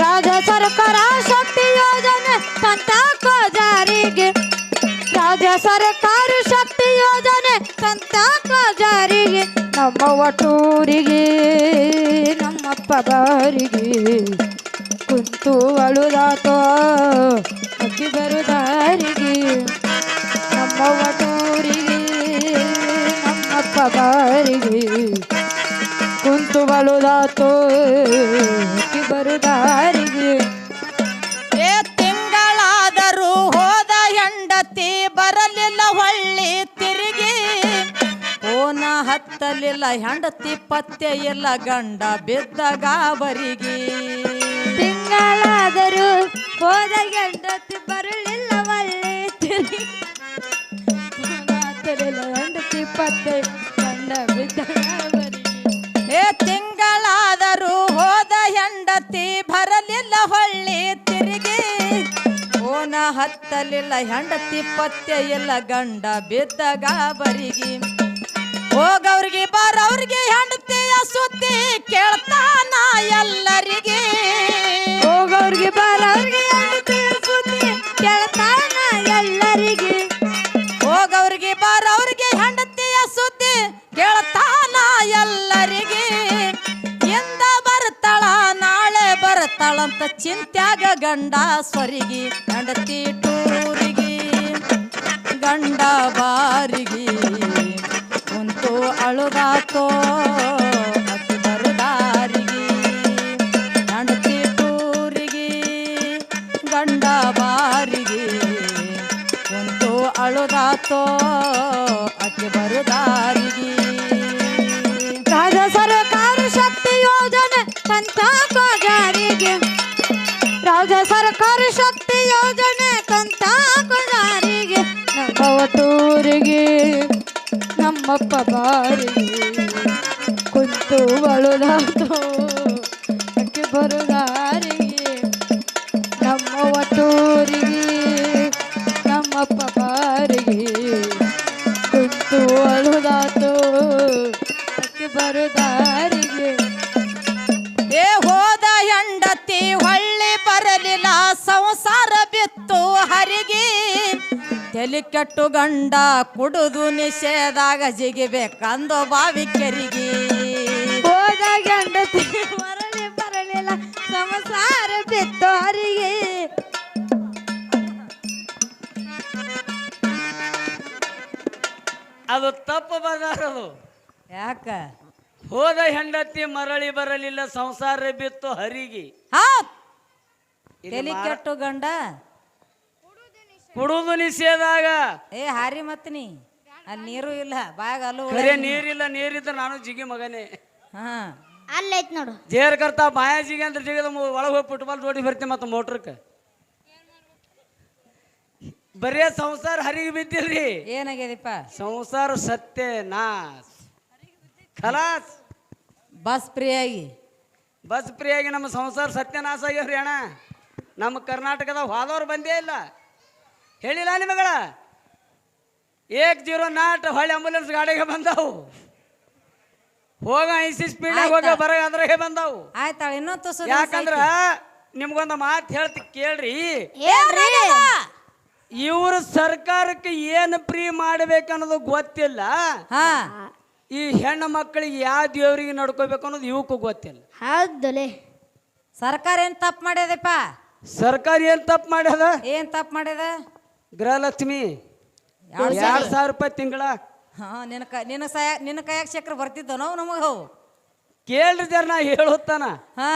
ರಾಜ ಸರ್ಕಾರ ಶಕ್ತಿ ಯೋಜನೆ ತಂತಾಕೋ ಜಾರಿಗೆ. ರಾಜ್ಯ ಸರ್ಕಾರ ಶಕ್ತಿ ಯೋಜನೆ ತಂತಾಕೋ ಜಾರಿಗೆ. ನಮ್ಮವ್ವ ಟೂರಿಗೆ ನಮ್ಮಪ್ಪ ಬಾರಿಗೆ ಕುಂತು ಅಳುದಾತೋ ಅಕ್ಕಿ ಬರುದಾರಿಗೆ. ನಮ್ಮವ್ವ ಟೂರಿಗೆ ನಮ್ಮಪ್ಪ ಬಾರಿಗೆ ಕುಂತು ಅಳುದಾತೋ ಅಕ್ಕಿ ಬರುದಾರಿಗೆ. ಏ ತಿಂಗಳಾದರೂ ಹೋದ ಹೆಂಡತಿ ಬರಲಿಲ್ಲ ಹೊಳ್ಳಿ ತಿರುಗಿ. ಓನ ಹತ್ತಲಿಲ್ಲ ಹೆಂಡತಿ ಪತ್ತೆ ಇಲ್ಲ ಗಂಡ ಬಿದ್ದ ಗಾಬರಿಗೆ. ತಿಂಗಳಾದರೂ ಹೋದ ಹೆಂಡತಿ ಬರಲಿಲ್ಲ ಒಳ್ಳೆ ತಿರುಗಿ. ಹೆಂಡತಿ ಪತ್ತೆ ಗಂಡ ಬಿದ್ದ ಗಾಬರಿಗೆ. ಏ ತಿಂಗಳಾದರೂ ಹೋದ ಹೆಂಡತಿ ಬರಲಿಲ್ಲ ಹೊಳ್ಳಿ ತಿರುಗಿ. ಓನ ಹತ್ತಲಿಲ್ಲ ಹೆಂಡತಿ ಪತ್ತೆ ಇಲ್ಲ ಗಂಡ ಬಿದ್ದ ಗಾಬರಿಗೆ. ಹೋಗವ್ರಿಗೆ ಬರವ್ರಿಗೆ ಹೆಂಡತಿಯ ಸುದ್ದಿ ಕೇಳ್ತಾನ ಎಲ್ಲರಿಗೆ. ಹೋಗೋರ್ಗೆ ಬರೋರ್ಗೆ ಹೆಂಡತಿಯ ಸುದ್ದಿ ಕೇಳ್ತಾನ ಎಲ್ಲರಿಗೆ. ಹೋಗವ್ರಿಗೆ ಬರವ್ರಿಗೆ ಹೆಂಡತಿಯ ಸುದ್ದಿ ಕೇಳ್ತಾನ ಎಲ್ಲರಿಗೆ. ಎಂದ ಬರ್ತಾಳ ನಾಳೆ ಬರ್ತಾಳಂತ ಚಿಂತ್ಯಾಗ ಗಂಡ ಸ್ವರಿಗೆ. ಹೆಂಡತಿ ಟೂರಿಗೆ ಗಂಡ ಬಾರಿಗೆ ಕುಂತು ಅಳುದಾತೋ ಅಕ್ಕಿ ಬರುದಾರಿಗೆ. ಹೆಂಡತಿ ಟೂರಿಗೆ ಗಂಡ ಬಾರಿಗೆ ಕುಂತು ಅಳುದಾತೋ ಅಕ್ಕಿ ಬರುದಾರಿಗೆ. ರಾಜ್ಯ ಸರ್ಕಾರ ಶಕ್ತಿ ಯೋಜನೆ ತಂತಾಕೋ ಜಾರಿಗೆ. ರಾಜ್ಯ ಸರ್ಕಾರ ಶಕ್ತಿ ಯೋಜನೆ ತಂತಾಕೋ ಜಾರಿಗೆ. ಟೂರಿಗೆ ನಮ್ಮಪ್ಪ ಬಾರಿಗೆ ಕುಂತು ಅಳುದಾತು ಅಕ್ಕಿ ಬರುದಾರಿಗೆ ನಮ್ಮವ್ವ ಟೂರಿಗೆ ನಮ್ಮಪ್ಪ ಬಾರಿಗೆ ಕುಂತು ಅಳುದಾತು ಅಕ್ಕಿ ಬರುದಾರಿಗೆ ಏ ಹೋದ ಹೆಂಡತಿ ಹೊಳ್ಳಿ ಬರಲಿಲ್ಲ ಸಂಸಾರ ಬಿತ್ತು ಹರಿಗೆ ತಲೆ ಕೆಟ್ಟು ಗಂಡ ಕುಡುದು ನಿಷೇಧಾಗ ಜಿಗಿಬೇಕಂದು ಬಾವಿ ಕೆರಿಗೆ ಹೋದ ಗಂಡತಿ ಮರಳಿ ಬರಲಿಲ್ಲ ಸಂಸಾರ ಬಿತ್ತು ಹರಿಗೆ ಅದು ತಪ್ಪು ಬದಾರದು. ಯಾಕ ಹೋದ ಹೆಂಡತಿ ಮರಳಿ ಬರಲಿಲ್ಲ ಸಂಸಾರ ಬಿತ್ತು ಹರಿಗೆ. ಹೌದ್ ಇಲ್ಲಿ ತಲೆ ಕೆಟ್ಟು ಗಂಡ ಕುಡುದು ನಿಷೇಧಾಗ. ಏ ಹಾರಿ ಮತ್ನಿ ಅಲ್ಲಿ ನೀರು ಇಲ್ಲ ಬಾಯಾಗ ಅಲ್ಲು ಖರೆ ನೀರಿಲ್ಲ, ನೀರಿದ್ರೆ ನಾನು ಜಿಗಿ ಮಗನೇ. ಹಾ ಅಲ್ಲೈತ್ ನೋಡು. ಜೇರ್ ಕರ್ತಾ ಬಾಯ ಜಿಗಿ ಅಂದ್ರೆ ಜಿಗದ ಒಳಗೆ ಹೋಗಿ ಫುಟ್ಬಾಲ್ ನೋಡಿ ಬರ್ತೀನಿ ಮತ್ತೆ ಮೋಟ್ರಕ್ಕೆ. ಬರೇ ಸಂಸಾರ ಹರಿಗೆ ಬಿದ್ದಿಲ್ರಿ, ಏನಾಗ್ಯದಪ್ಪ ಸಂಸಾರ ಸತ್ಯ ನಾಸ್ ಖಲಾಸ್. ಬಸ್ ಫ್ರೀಯಾಗಿ ಬಸ್ ಫ್ರೀಯಾಗಿ ನಮ್ಮ ಸಂಸಾರ ಸತ್ಯನಾಶ ಆಗ್ಯಾವ್ರಿ ಅಣ್ಣ. ನಮ್ಮ ಕರ್ನಾಟಕದ ಹೋದವ್ರು ಬಂದೇ ಇಲ್ಲ. ಹೇಳಿಲ್ಲ ನಿಮಗಳ 109 ಹೊಳ್ಳಿ ಆಂಬುಲೆನ್ಸ್ ಗಾಡಿಗೆ ಬಂದಾವು. ಹೋಗ 80 ಸ್ಪೀಡ್ ಹೋಗ ಬರ ಅದ್ರಾಗೆ ಬಂದಾವು. ಆಯ್ತಾಳ ಇನ್ನೊಂದು ತುಸು ಯಾಕಂದ್ರ ನಿಮ್ಗೊಂದು ಮಾತು ಹೇಳ್ತಿ ಕೇಳ್ರಿ. ಏನ್ರಿ? ಇವ್ರ ಸರ್ಕಾರಕ್ಕೆ ಏನು ಫ್ರೀ ಮಾಡ್ಬೇಕನ್ನೋದು ಗೊತ್ತಿಲ್ಲ. ಹಾ ಈ ಹೆಣ್ಣು ಮಕ್ಕಳಿಗೆ ಯಾವ ದೇವ್ರಿಗೆ ನಡ್ಕೋಬೇಕು ಅನ್ನೋದು ಇವಕ್ಕೂ ಗೊತ್ತಿಲ್ಲ. ಹೌದಲೆ. ಸರ್ಕಾರ ಏನ್ ತಪ್ಪು ಮಾಡ್ಯದಪ್ಪ? ಸರ್ಕಾರ ಏನ್ ತಪ್ಪು ಮಾಡ್ಯದ? ಏನ್ ತಪ್ಪು ಮಾಡ್ಯದ? ಗೃಹಲಕ್ಷ್ಮಿ 2,000 ರೂಪಾಯಿ ತಿಂಗಳ. ಹಾ ನಿನ್ನ ಕೈಯಾಗ ಚಕ್ರ ಬರ್ತಿದ್ದೋ ನಾವು ನಮಗ ಕೇಳ್ರಿ ಜರ ನಾ ಹೇಳುತ್ತಾನ. ಹಾ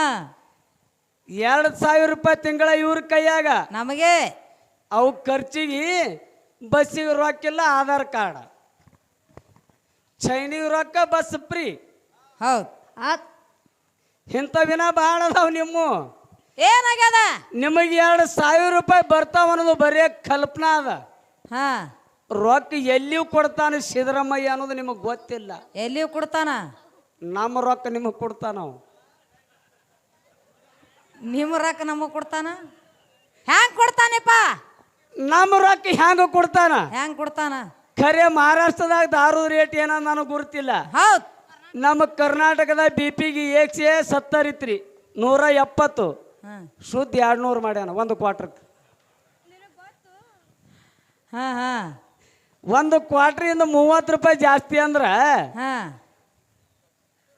2,000 ರೂಪಾಯಿ ತಿಂಗಳ ಇವ್ರ ಕೈಯಾಗ. ನಮಗೆ ಅವು ಖರ್ಚಿಗೆ ಬಸ್ಸಿಗೆ ರೊಕ್ಕಿಲ್ಲ, ಆಧಾರ್ ಕಾರ್ಡ್, ಚೈನಿಗೆ ರೊಕ್ಕ, ಬಸ್ ಫ್ರೀ. ಹೌದು ಇಂಥವಿನ ಭಾಳ ಅದಾವ. ಏನಾಗ್ಯದ? ನಿಮಗೆ 2,000 ರೂಪಾಯಿ ಬರ್ತಾವ ಅನ್ನೋದು ಬರೀ ಕಲ್ಪನಾ ಅದ. ಹಾ ರೊಕ್ಕ ಎಲ್ಲಿಯೂ ಕೊಡ್ತಾನೆ ಸಿದ್ದರಾಮಯ್ಯ ಅನ್ನೋದು ನಿಮಗೆ ಗೊತ್ತಿಲ್ಲ. ಎಲ್ಲಿಯೂ ಕೊಡ್ತಾನ? ನಮ್ಮ ರೊಕ್ಕ ನಿಮಗೆ ಕೊಡ್ತಾನ. ನಿಮ್ಮ ರೊಕ್ಕ ನಮಗ್ ಕೊಡ್ತಾನ? ಹ್ಯಾಂಗ ಕೊಡ್ತಾನಪ್ಪ? ನಮ್ಮ ರೊಕ್ಕ ಹ್ಯಾಂಗ ಕೊಡ್ತಾನ? ಹ್ಯಾಂಗ ಕೊಡ್ತಾನ? ಖರೆ ಮಹಾರಾಷ್ಟ್ರದಾಗ ದಾರು ರೇಟ್ ಏನೋ ನನಗೆ ಗುರುತಿಲ್ಲ. ಹೌದ್ ನಮ್ಮ ಕರ್ನಾಟಕದ BP-ಗೆ 170 ಇತ್ರಿ, 170 ಶುದ್ಧ 200 ಮಾಡ್ಯಾನ ಒಂದು ಕ್ವಾರ್ಟರ್ಗೆ. ಹಾ ಹಾ ಒಂದು ಕ್ವಾರ್ಟ್ರಿಂದ 30 ರೂಪಾಯಿ ಜಾಸ್ತಿ ಅಂದ್ರ ಹಾ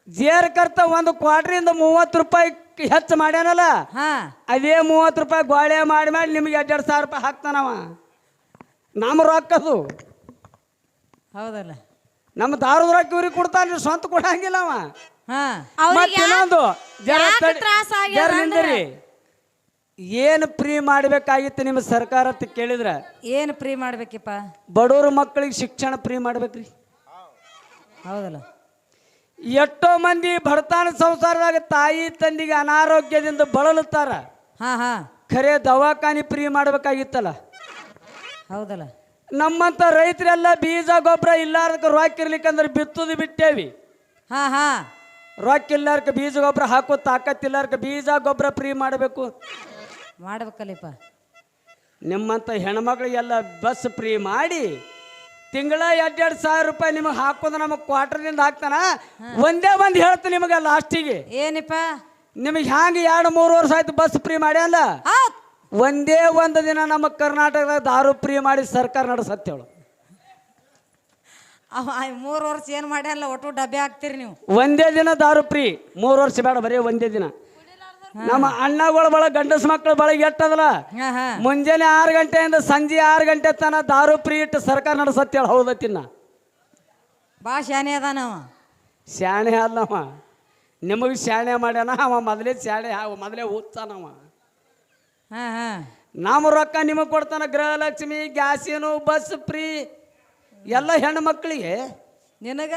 ಜೇರ್ ಕರ್ತ ಒಂದು ಕ್ವಾರ್ಟ್ರಿಂದ 30 ರೂಪಾಯಿ ಹೆಚ್ಚು ಮಾಡ್ಯಾನಲ್ಲ, ಹಾ ಅದೇ 30 ರೂಪಾಯಿ ಗೋಳೆ ಮಾಡಿ ಮಾಡಿ ನಿಮಗೆ 2,000 ರೂಪಾಯಿ ಹಾಕ್ತಾನವ. ನಮ್ಮ ರೊಕ್ಕದು. ಹೌದಲ್ಲ? ನಮ್ಮ ದಾರದ ರೊಕ್ಕ ಇವ್ರಿಗೆ ಕೊಡ್ತಾನ, ಸ್ವಂತ ಕೊಡಂಗಿಲ್ಲ ಅವ. ಹಾ ಮತ್ತೆ ಇನ್ನೊಂದು ಜರ ತ್ರಾಸ ಆಗ್ಯದ ಜರ ನಿಂದ್ರಿ. ಏನು ಫ್ರೀ ಮಾಡ್ಬೇಕಾಗಿತ್ತು ನಿಮ್ಮ ಸರ್ಕಾರ ಅಂತ ಕೇಳಿದ್ರ? ಏನು ಫ್ರೀ ಮಾಡ್ಬೇಕಪ್ಪ? ಬಡವ್ರ ಮಕ್ಕಳಿಗೆ ಶಿಕ್ಷಣ ಫ್ರೀ ಮಾಡ್ಬೇಕ್ರಿ. ಹೌದಲ್ಲ? ಎಷ್ಟೋ ಮಂದಿ ಬಡತನ ಸಂಸಾರದಾಗ ತಾಯಿ ತಂದಿಗೆ ಅನಾರೋಗ್ಯದಿಂದ ಬಳಲುತ್ತಾರ. ಹಾ ಹಾ ಖರೆ ದವಾಖಾನಿ ಫ್ರೀ ಮಾಡ್ಬೇಕಾಗಿತ್ತಲ್ಲ. ಹೌದಲ್ಲ? ನಮ್ಮಂತ ರೈತರೆಲ್ಲ ಬೀಜ ಗೊಬ್ಬರ ಇಲ್ಲಾರ್ದಕ್ಕೆ ರೊಕ್ಕ ಇರ್ಲಿಕ್ಕಂದ್ರೆ ಬಿತ್ತುದು ಬಿಟ್ಟೇವಿ. ಹಾ ಹಾ ರೊಕ್ಕ ಇಲ್ಲಾರ್ಕ ಬೀಜ ಗೊಬ್ಬರ ಹಾಕೋ ತಾಕತ್ತಿಲ್ಲಾರ್ಕ ಬೀಜ ಗೊಬ್ಬರ ಫ್ರೀ ಮಾಡಬೇಕು. ಮಾಡ್ಬೇಕಲ್ಲಪ್ಪ. ನಿಮ್ಮಂತ ಹೆಣ್ಮಕ್ಳಿಗೆಲ್ಲ ಬಸ್ ಫ್ರೀ ಮಾಡಿ ತಿಂಗಳ 2,000 ರೂಪಾಯಿ ನಿಮಗೆ ಹಾಕೋದು ನಮಗೆ ಕ್ವಾರ್ಟರ್ನಿಂದ ಹಾಕ್ತಾನ. ಒಂದೇ ಒಂದು ಹೇಳ್ತೀನಿ ನಿಮಗೆ ಲಾಸ್ಟಿಗೆ. ಏನಪ್ಪ? ನಿಮಗೆ ಹ್ಯಾಂಗೆ 2-3 ವರ್ಷ ಆಯ್ತು ಬಸ್ ಫ್ರೀ ಮಾಡ್ಯಾಲ್ಲ. ಹೌದ್ ಒಂದೇ ಒಂದು ದಿನ ನಮ್ಮ ಕರ್ನಾಟಕದಾಗ ದಾರು ಫ್ರೀ ಮಾಡಿ ಸರ್ಕಾರ ನಡೆಸತ್ತೇಳು. 3 ವರ್ಷ ಏನು ಮಾಡ್ಯಾನಲ್ಲ, ಒಟ್ಟು ಡಬ್ಬೆ ಹಾಕ್ತೀರಿ ನೀವು. ಒಂದೇ ದಿನ ದಾರು ಫ್ರೀ. 3 ವರ್ಷ ಬೇಡ, ಬರೀ ಒಂದೇ ದಿನ. ನಮ್ಮ ಅಣ್ಣಗಳ ಬಳಗ ಗಂಡಸ ಮಕ್ಕಳ ಬಳಗ ಎಟ್ಟದಲ್ಲ, ಹಾ ಹಾ ಮುಂಜಾನೆ 6 ಗಂಟೆಯಿಂದ ಸಂಜೆ 6 ಗಂಟೆ ತನ ದಾರು ಫ್ರೀ ಇಟ್ಟು ಸರ್ಕಾರ ನಡೆಸತ್ತೇಳು. ಹೌದತ್ತಿನ ಬಾ ಶಾನೆ ಅದಾನವ. ಶಾಣೆ ಅಲ್ಲವ, ನಿಮಗೆ ಶಾಣೆ ಮಾಡ್ಯಾನ ಅವ. ಮೊದಲೇ ಶಾಣೆ, ಮೊದಲೇ ಓದ್ತಾನವ. ಹಾ ಹಾ ನಮ್ಮ ರೊಕ್ಕ ನಿಮಗೆ ಕೊಡ್ತಾನ. ಗೃಹಲಕ್ಷ್ಮಿ, ಗ್ಯಾಸಿನು, ಬಸ್ ಫ್ರೀ ಎಲ್ಲ ಹೆಣ್ಣು ಮಕ್ಕಳಿಗೆ. ನಿನಗ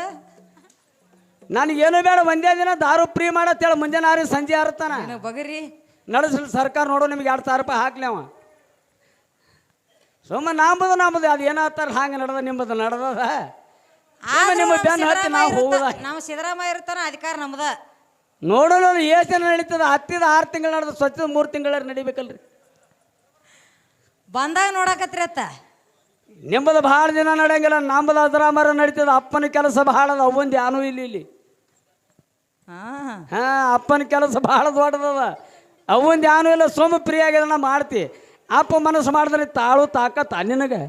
ನನಗೇನು ಬೇಡ, ಒಂದೇ ದಿನ ದಾರು ಫ್ರೀ ಮಾಡತ್ತೇಳ. ಮುಂಜಾನೆ 6 ಸಂಜೆ 6 ತನ ಬಗರಿ ನಡೆಸಲಿ ಸರ್ಕಾರ. ನೋಡು ನಿಮ್ಗೆ 2,000 ರೂಪಾಯಿ ಹಾಕ್ಲಿ ಅವ. ಸುಮ್ಮ ನಮ್ಮದು ಅದು ಏನಾಗ್ತಾರ ಹಂಗೆ ನಡೆದ ನಿಮ್ಮದು ನಡೆದದ ನಿಮ್ಮ ಬೆನ್ನು ಹತ್ತಿ ನಾವು ಹೋಗುದ ನಮ್ಮ ಸಿದ್ದರಾಮಯ್ಯ ಇರ್ತಾನ ಅಧಿಕಾರ ನಮ್ದ ನೋಡೋಣ ಎಷ್ಟು ಜನ ನಡೀತದ ಹತ್ತಿದ 6 ತಿಂಗಳು ನಡೆದ ಸ್ವಚ್ಛದ 3 ತಿಂಗಳ ನಡಿಬೇಕಲ್ರಿ ಬಂದಾಗ ನೋಡಕತ್ರಿ ಅತ್ತ ನಿಮ್ಮದು ಭಾಳ ದಿನ ನಡೆಯಂಗಿಲ್ಲ ನಮ್ಮದು ಅದ್ರಾಮರ ನಡೀತದ ಅಪ್ಪನ ಕೆಲಸ ಭಾಳ ಅದ ಅವಂದು ಯಾನೂ ಇಲ್ಲಿ ಹಾ ಅಪ್ಪನ ಕೆಲಸ ಭಾಳ ದೊಡ್ಡದದ ಅವಂದು ಯಾನೂ ಇಲ್ಲ ಸೋಮ ಫ್ರೀ ಆಗ್ಯದ ನಾ ಮಾಡ್ತಿ ಅಪ್ಪ ಮನಸ್ಸು ಮಾಡಿದ್ರೆ ತಾಳು ತಾಕತ್ತ ನಿನಗೆ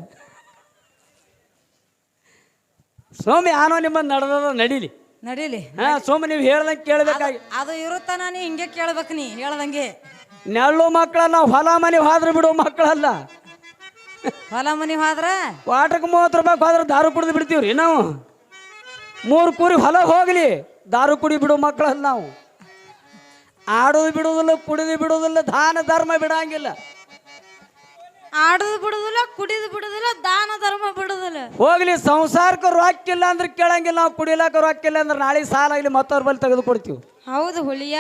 ಸೋಮ ಯಾನೋ ನಿಮ್ಮದು ನಡೆದದ ನಡೀಲಿ ಹಾ ಸೋಮ ನೀವು ಹೇಳ್ದಂಗೆ ಕೇಳ್ಬೇಕಾಗಿ ಅದು ಇರುತ್ತಾನ ನೀ ಹಿಂಗೆ ಕೇಳ್ಬೇಕು ನೀ ಹೇಳ್ದಂಗೆ ನೆಳ್ಳು ಮಕ್ಕಳಲ್ಲ ಹೊಲ ಮನೆ ಹೋದ್ರೆ ಬಿಡು ಮಕ್ಕಳಲ್ಲ ಹೊಲ ಮನಿ ಹೋದ್ರ ವಾಟರ್ಗೆ 30 ರೂಪಾಯಿ ಹೋದ್ರೆ ದಾರು ಕುಡಿದು ಬಿಡ್ತೀವ್ರಿ ನಾವು 3 ಕೂರಿ ಹೊಲ ಹೋಗ್ಲಿ ದಾರು ಕುಡಿ ಬಿಡು ಮಕ್ಕಳಲ್ಲ ನಾವು ಆಡೋದು ಬಿಡುವುದಿಲ್ಲ ಕುಡಿದು ಬಿಡುವುದಿಲ್ಲ ದಾನ ಧರ್ಮ ಬಿಡಂಗಿಲ್ಲ ಆಡೋದು ಬಿಡುದಿಲ್ಲ ಕುಡಿದು ಬಿಡುದಿಲ್ಲ ದಾನ ಧರ್ಮ ಬಿಡುದಿಲ್ಲ ಹೋಗ್ಲಿ ಸಂಸಾರಕ್ಕೆ ರೊಕ್ಕಿಲ್ಲ ಅಂದ್ರೆ ಕೇಳಂಗಿಲ್ಲ ನಾವು ಕುಡಿಲಾಕ ರೊಕ್ಕಿಲ್ಲ ಅಂದ್ರೆ ನಾಳೆ ಸಾಲ ಆಗಲಿ ಮತ್ತವ್ರ ಬಳಿ ತೆಗೆದು ಕೊಡ್ತೀವಿ ಹೌದು ಹುಳಿಯ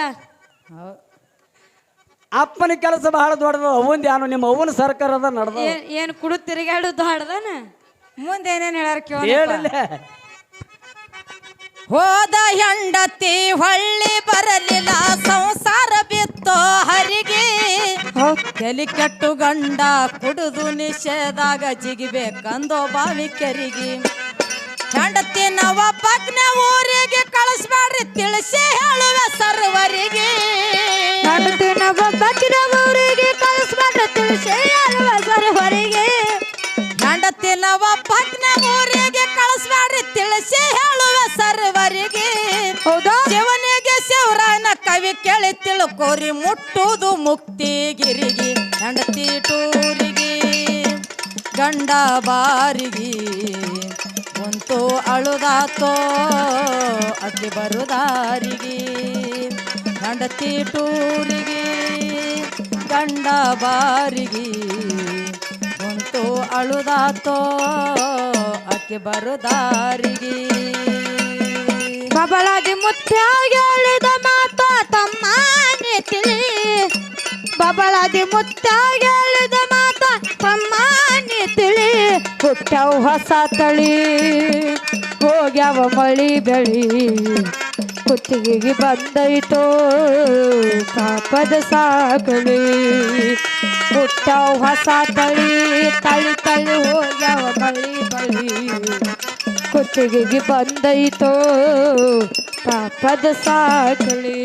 ಅಪ್ಪನ ಕೆಲಸ ಬಹಳ ದೊಡ್ಡದು ಅವಂದು ಯಾನು ನಿಮ್ಮ ಅವನ ಸರ್ಕಾರದ ನಡೆದ ಏನ್ ಕುಡು ತಿರುಗಾಡುದು ಹಾಡ್ದಾನ ಮುಂದೆ ಏನೇನ್ ಹೇಳ್ಯಾರ ಹೇಳಿಲ್ಲ ಹೋದ ಹೆಂಡತಿ ಹೊಳ್ಳಿ ಬರಲಿಲ್ಲ ಸಂಸಾರ ಬಿತ್ತೋ ಹರಿಗೆ ತಲಿ ಕೆಟ್ಟು ಗಂಡ ಕುಡಿದು ನಿಷೇಧಾಗ ಜಿಗಿಬೇಕಂದೋ ಬಾವಿ ಕೆರಿಗೆ ಹೆಂಡತಿ ನವ ಪಗ್ನ ಊರಿಗೆ ಕಳಿಸ್ಬೇಡ್ರಿ ತಿಳಿಸಿ ಹೇಳುವೆ ಸರ್ವರಿಗೆ ಹೆಂಡತಿ ನವ ಪಗ್ನ ಊರಿಗೆ ಕಳಿಸ್ಬೇಡ್ರಿ ತಿಳಿಸಿ ಹೇಳುವೆ ಸರ್ವರಿಗೆ ಹೆಂಡತಿ ನವ ಪಗ್ನ ಊರಿಗೆ ಕಳಿಸ್ಬೇಡ್ರಿ ತಿಳಿಸಿ ಹೇಳುವೆ ಸರ್ವರಿಗೆ ಹೌದಾ ಶಿವನಿಗೆ ಶಿವರಾಯನ ಕವಿ ಕೇಳಿ ತಿಳ್ಕೋರಿ ಮುಟ್ಟುವುದು ಮುಕ್ತಿಗಿರಿಗೆ ಹೆಂಡತಿ ಟೂರಿಗೆ ಗಂಡ ಬಾರಿಗೆ ಕುಂತು ಅಳುದಾತೋ ಅಕ್ಕಿ ಬರುದಾರಿಗೆ ಹೆಂಡತಿ ಟೂರಿಗೆ ಗಂಡ ಬಾರಿಗೆ ಕುಂತು ಅಳುದಾತೋ ಅಕ್ಕಿ ಬರುದಾರಿಗೆ ಬಬಲಾದಿ ಮುತ್ಯ ಹೇಳಿದ ಮಾತ ತಮ್ಮನೆ ತಿಳಿ ಬಬಲಾದಿ ಮುತ್ಯ ಹೇಳಿದ ಮಾತ ತಮ್ಮನೆ ತಿಳಿ ಹುಟ್ಟವು ಹೊಸ ತಳಿ ಹೋಗ್ಯಾವ ಮಳಿ ಬೆಳಿ ಕುತ್ತಿಗೆಗೆ ಬಂದೈತೋ ಪಾಪದ ಸಾಕಳಿ ಹುಟ್ಟವು ಹೊಸ ತಳಿ ತಳಿ ತಳಿ ಹೋಗ್ಯಾವ ಮಳಿ ಬಳಿ ಕುತ್ತಿಗೆಗೆ ಬಂದೈತೋ ಪಾಪದ ಸಾಕಳಿ